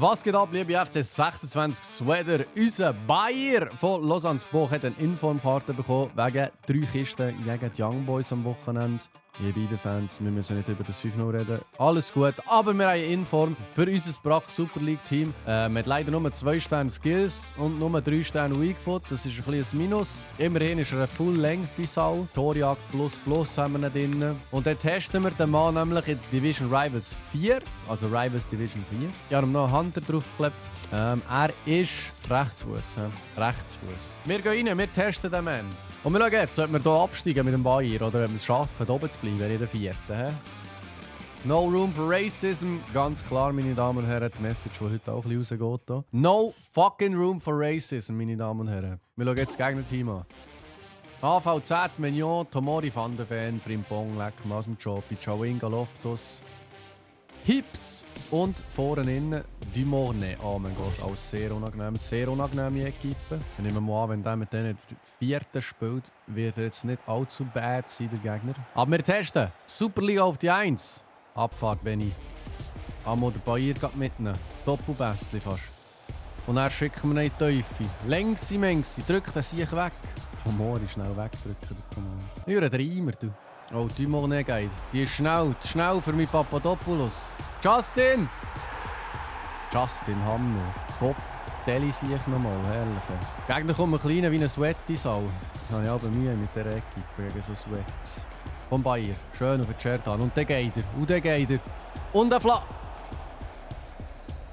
Was geht ab, liebe FC 26 Sweater? Unser Bayer von Lausanne-Boch hat eine Informkarte bekommen wegen 3 Kisten gegen die Young Boys am Wochenende. Liebe IB-Fans, wir müssen nicht über das 5-0 reden. Alles gut, aber wir haben eine Inform für unser Brack Super League-Team. Wir haben leider nur 2 Sterne Skills und nur 3 Sterne Weakfoot. Das ist ein bisschen ein Minus. Immerhin ist er eine Full-Length-Sau. Torjagd plus haben wir drin. Und dann testen wir den Mann nämlich in Division Rivals 4. Also Rivals Division 4. Ich habe ihm noch einen Hunter draufgeklebt. Er ist Rechtsfuß. Rechtsfuß. Wir gehen rein, wir testen den Mann. Und wir schauen jetzt, ob wir hier absteigen mit dem Bayer oder ob wir es schaffen, oben zu bleiben in der 4. No room for racism. Ganz klar, meine Damen und Herren, die Message, die heute auch ein bisschen rausgeht. Hier. No fucking room for racism, meine Damen und Herren. Wir schauen jetzt das Gegnerteam an. AVZ, Mignon, Tomori, Van der Ven, Frimpong, Leckmann aus dem Jopi, Chawinga, Loftus, Hips und vorne innen Dumornay. Oh mein Gott, auch sehr unangenehme Equipe. Ich nehme mal an, wenn der mit denen den 4. spielt, wird er jetzt nicht allzu bad sein, der Gegner. Aber wir testen. Superliga auf die 1. Abfahrt, Benny. Amo der Bayer geht mitnehmen. Das Doppelbässli fast. Und dann schicken wir ihn in die Teufel. Längsi, drück den Sieg weg. Tomori, schnell wegdrücken. Ja, ein Dreimer, du. Oh, Dumornay geht. Die ist schnell für meinen Papadopoulos. Justin, Hammer. Bob, Deli sehe ich nochmal, herrlich. Gegner kommt ein kleiner wie ein Sweaty-Sau. Das habe ich aber Mühe mit der Equipe gegen so Sweats. Vom Bayer, schön auf den Chertan. Und dann geht er. Und ein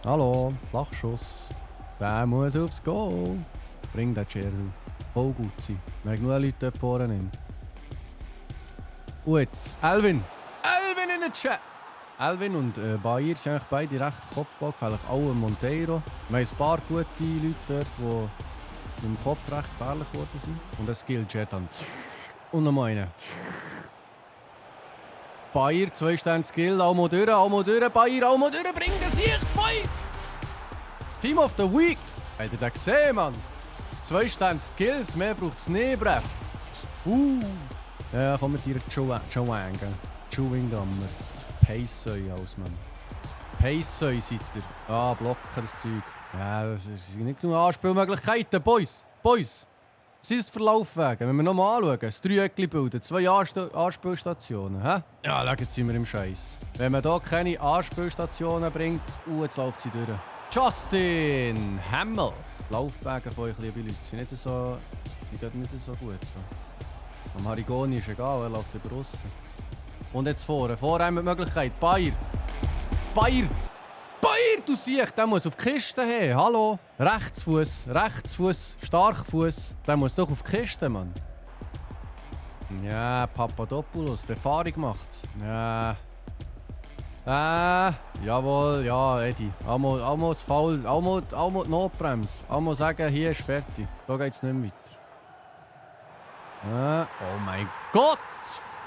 Hallo, Flachschuss. Der muss aufs Goal. Bring den Cherdu. Voll gut sein. Wir haben genug Leute dort vorne. Und jetzt, Elvin in den Chat! Elvin und Bayer sind eigentlich beide recht kopfballgefährlich. Auch Monteiro. Wir haben ein paar gute Leute dort, die mit dem Kopf recht gefährlich geworden sind. Und ein Skill-Jet dann. Und noch einen. Bayer, 2 Sterne Skill. Almo durch, Bayer, Almo durch, bring den Sieg, Bayer! Team of the Week! Habt ihr das gesehen, Mann? 2 Sterne Skills, mehr braucht es nicht, Bref. Ja, komm mit dir Chewing-Gummer. Pace-Säu aus, Mann. Pace-Säu seid ihr. Ah, blocken das Zeug. Ja, das sind nicht nur Anspielmöglichkeiten, Boys. Was ist das für Laufwege? Wenn wir nochmal anschauen, das Dreieckli bilden, 2 Anspielstationen. Hä? Ja, schau, jetzt sind wir im Scheiß. Wenn man hier keine Anspielstationen bringt, jetzt läuft sie durch. Justin Hemmel. Laufwege von euch, liebe Leute, die gehen nicht so gut. Am Harigoni ist egal, er läuft über aussen. Und jetzt vorne haben wir die Möglichkeit. Bayer, du siehst, der muss auf die Kiste her. Hallo? Rechtsfuß, Starkfuß. Der muss doch auf die Kiste, Mann. Ja, Papadopoulos, die Erfahrung macht's. Ja. Jawohl, ja, Eddie. Einmal das Foul, einmal die Notbremse. Einmal sagen, hier ist fertig. Da geht's nicht mehr weiter. Oh mein Gott!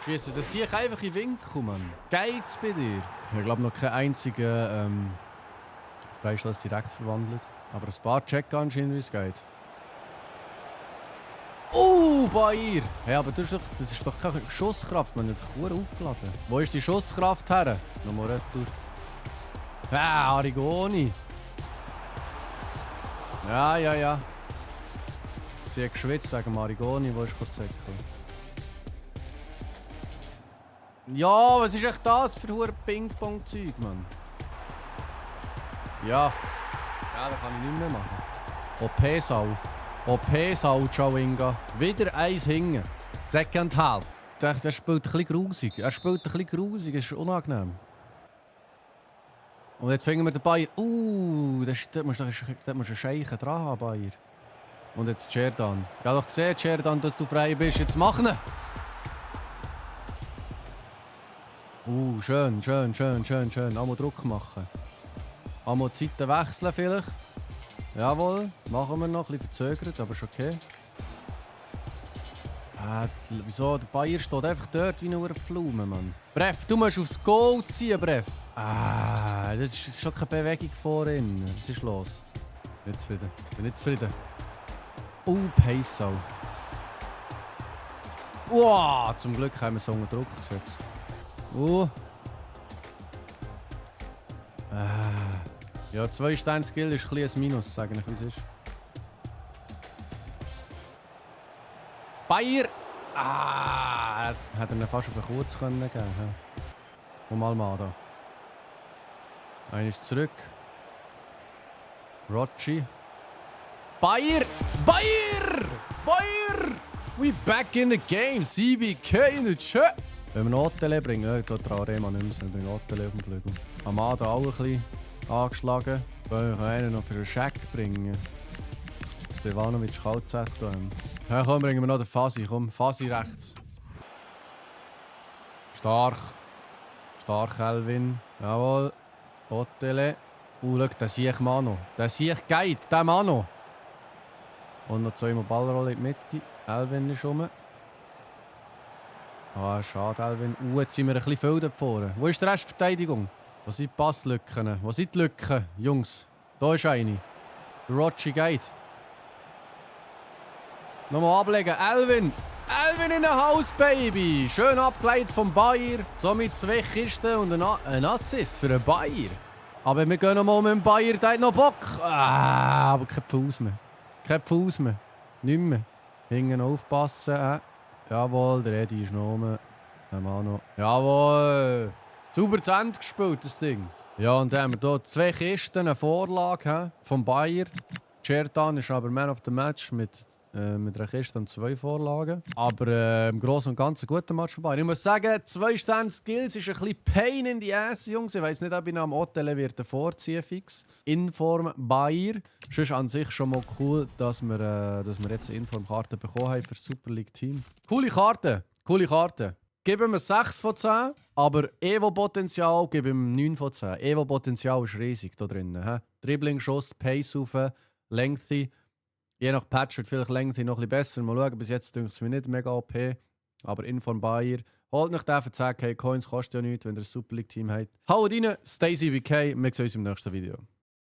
Schießt das hier einfach in den Winkel, Mann. Geht's bei dir? Ich glaube noch keinen einzigen Freistoß direkt verwandelt. Aber ein paar checken anscheinend, wie es geht. Bayer! Hey, aber das ist doch keine Schusskraft, man hat die Kur aufgeladen. Wo ist die Schusskraft her? Nochmal retour. Arigoni! Ja. Sie hat geschwitzt wegen Arigoni, wo ist gezeigt. Ja, was ist echt das für ein Ping-Pong-Zeug, Mann? Ja, da kann ich nicht mehr machen. OP-Sau, Chawinga. Wieder eins hinten. Second Half. Der spielt ein bisschen grusig. Es ist unangenehm. Und jetzt finden wir den Bayer. Da musst du einen Scheichen dran haben, Bayer. Und jetzt Cherdan. Ich habe doch gesehen, Cherdan, dass du frei bist. Jetzt mach ihn! Schön. Einmal Druck machen. Einmal die Seite wechseln vielleicht. Jawohl, machen wir noch. Ein bisschen verzögert, aber ist okay. Wieso? Der Bayer steht einfach dort wie eine Pflume, Mann. Bref, du musst aufs Goal ziehen, Bref. Das ist schon keine Bewegung vorhin. Was ist los? Bin nicht zufrieden. Pace-Sau. Wow, zum Glück haben wir so einen Druck gesetzt. Ja, 2 Sterne Skill ist ein bisschen ein Minus, sage ich, wie es ist. Bayer! Ah! Hätte er ihn fast auf den Kurz geben können. Und mal da. Einer ist zurück. Rocci. Bayer! Bayer! Bayer! We back in the game! CBK in the chat! Wenn wir Otele bringen, ja, da traue ich nicht mehr, wir bringen Otele auf den Flügel. Amada auch ein bisschen angeschlagen. Wir können einen noch für einen Scheck bringen. Stevanovic kalt ZM. Ja, komm, bringen wir noch den Fasi. Komm, Fasi rechts. Stark. Stark, Elvin. Jawohl. Otele. Schau, den sehe ich Mano. Den sehe ich geht, der Mano. Und noch zweimal Ballrolle in die Mitte. Elvin ist rum. Ah, schade, Elvin. Jetzt sind wir ein bisschen viel da vorne. Wo ist die Restverteidigung? Wo sind die Passlücken? Wo sind die Lücken, Jungs? Da ist eine. Rocci geht. Nochmal ablegen. Elvin! Elvin in der Haus, Baby! Schön abgeleitet vom Bayer. Somit 2 Kisten und ein Assist für einen Bayer. Aber wir gehen nochmal mit dem Bayer. Der hat noch Bock. Ah, aber kein Fuß mehr. Kein Fuß mehr. Nicht mehr. Hinten aufpassen. Jawohl, der Edi ist noch oben. Der Mano. Jawohl! Super zu Ende gespielt, das Ding. Ja, und dann haben wir hier 2 Kisten, eine Vorlage vom Bayer. Certan ist aber Man of the Match mit einer Kiste und 2 Vorlagen. Aber im Großen und Ganzen ein guter Match vorbei. Ich muss sagen, 2 Sterne Skills ist ein bisschen Pain in the Ass, Jungs. Ich weiss nicht, ob ich am Hotel wird vorziehen fix. Inform Bayer. Es ist an sich schon mal cool, dass wir jetzt eine Inform-Karte bekommen haben für das Super League-Team. Coole Karte. Coole Karte. Geben wir 6 von 10, aber Evo-Potenzial geben wir 9 von 10. Evo-Potenzial ist riesig da drin. Dribbling-Schuss, Pace rauf, Lengthy. Je nach Patch wird vielleicht Lengthy noch ein bisschen besser. Mal schauen, bis jetzt denke ich es mir nicht mega OP. Aber Inform Bayer. Holt nicht den für 10k Coins, kostet ja nichts, wenn ihr ein Super League-Team habt. Haut rein, stay CBK, wir sehen uns im nächsten Video.